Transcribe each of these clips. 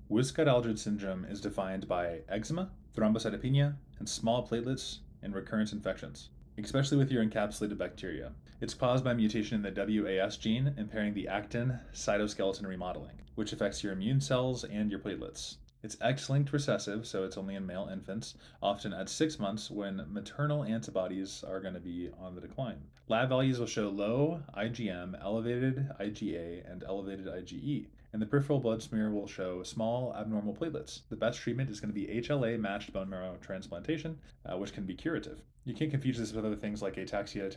Wiskott-Aldrich syndrome is defined by eczema, thrombocytopenia, and small platelets and recurrent infections, especially with your encapsulated bacteria. It's caused by mutation in the WAS gene, impairing the actin cytoskeleton remodeling, which affects your immune cells and your platelets. It's X-linked recessive, so it's only in male infants, often at 6 months when maternal antibodies are going to be on the decline. Lab values will show low IgM, elevated IgA, and elevated IgE, and the peripheral blood smear will show small abnormal platelets. The best treatment is going to be HLA matched bone marrow transplantation, which can be curative. You can't confuse this with other things like ataxia,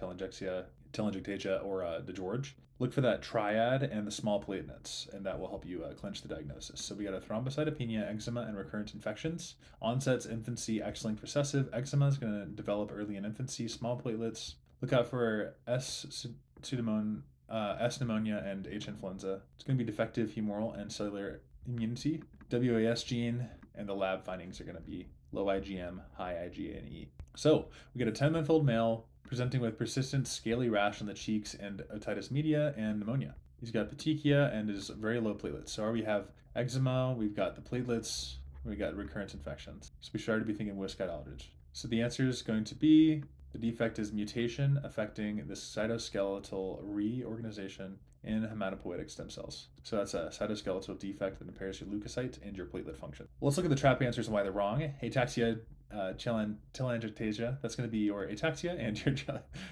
telangiectasia, or DeGeorge. Look for that triad and the small platelets, and that will help you clinch the diagnosis. So we got a thrombocytopenia, eczema, and recurrent infections. Onset's infancy, X-linked recessive. Eczema is going to develop early in infancy. Small platelets. Look out for S. pneumonia, and H. influenza. It's going to be defective humoral and cellular immunity. WAS gene, and the lab findings are going to be low IgM, high IgA and E. So we get a 10-month-old male presenting with persistent scaly rash on the cheeks and otitis media and pneumonia. He's got petechia and is very low platelets. So we have eczema, we've got the platelets, we got recurrent infections. So we started to be thinking Wiskott-Aldrich. So the answer is going to be the defect is mutation affecting the cytoskeletal reorganization in hematopoietic stem cells. So that's a cytoskeletal defect that impairs your leukocyte and your platelet function. Let's look at the trap answers and why they're wrong. Ataxia, telangiectasia, that's going to be your ataxia and your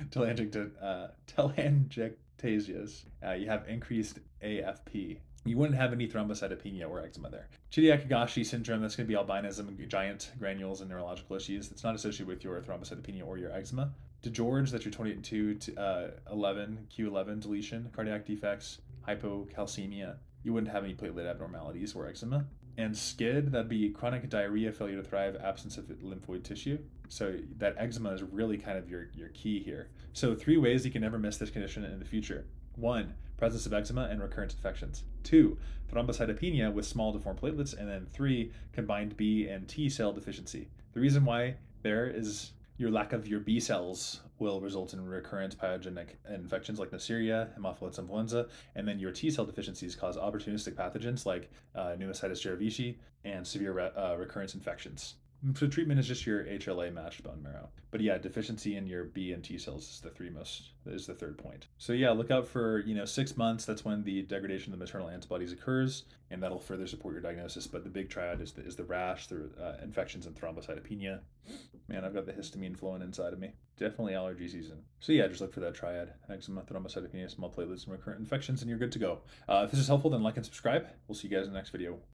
telangiectasias. You have increased AFP. You wouldn't have any thrombocytopenia or eczema there. Chidiakigashi syndrome, that's going to be albinism, giant granules, and neurological issues. That's not associated with your thrombocytopenia or your eczema. DeGeorge, that's your 22 to 11, Q11 deletion, cardiac defects, hypocalcemia. You wouldn't have any platelet abnormalities or eczema. And SCID, that'd be chronic diarrhea, failure to thrive, absence of lymphoid tissue. So that eczema is really kind of your key here. So 3 ways you can never miss this condition in the future. 1, presence of eczema and recurrent infections. 2, thrombocytopenia with small deformed platelets. And then 3, combined B and T cell deficiency. The reason why there is your lack of your B cells will result in recurrent pyogenic infections like Neisseria, Haemophilus influenza, and then your T cell deficiencies cause opportunistic pathogens like pneumocystis jirovecii and severe recurrence infections. So treatment is just your HLA matched bone marrow. But yeah, deficiency in your B and T cells is the third point. So yeah, look out for 6 months. That's when the degradation of the maternal antibodies occurs, and that'll further support your diagnosis. But the big triad is the rash, the infections, and thrombocytopenia. Man, I've got the histamine flowing inside of me. Definitely allergy season. So yeah, just look for that triad: eczema, thrombocytopenia, small platelets, and recurrent infections, and you're good to go. If this is helpful, then like and subscribe. We'll see you guys in the next video.